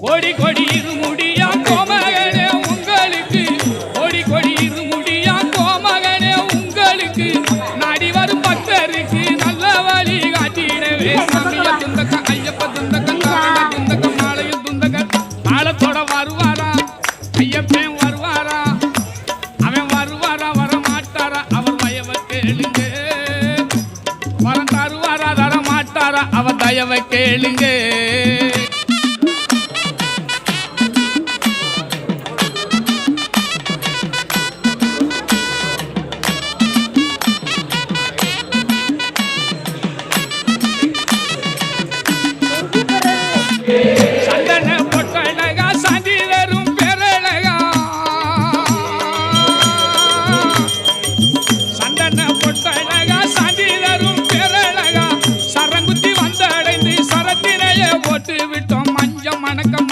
கோடி கொடி இருமுடியா கோமகனே உங்களுக்கு கோடி கொடி இருமுடியா கோமகனே உங்களுக்கு நாடி வரும் பக்தருக்கு நல்ல வழி காட்டிடவே சாமிய துந்தக்க ஐயப்ப துந்தக்க காரண துந்தக்க மாலைய துந்தக்க மாலத்தோட வருவாரா ஐயப்பன் வருவாரா அவன் வருவாரா வர மாட்டாரா அவர் தயவை கேளுங்க வரம் தருவாரா தர மாட்டாரா அவர் தயவை கேளுங்க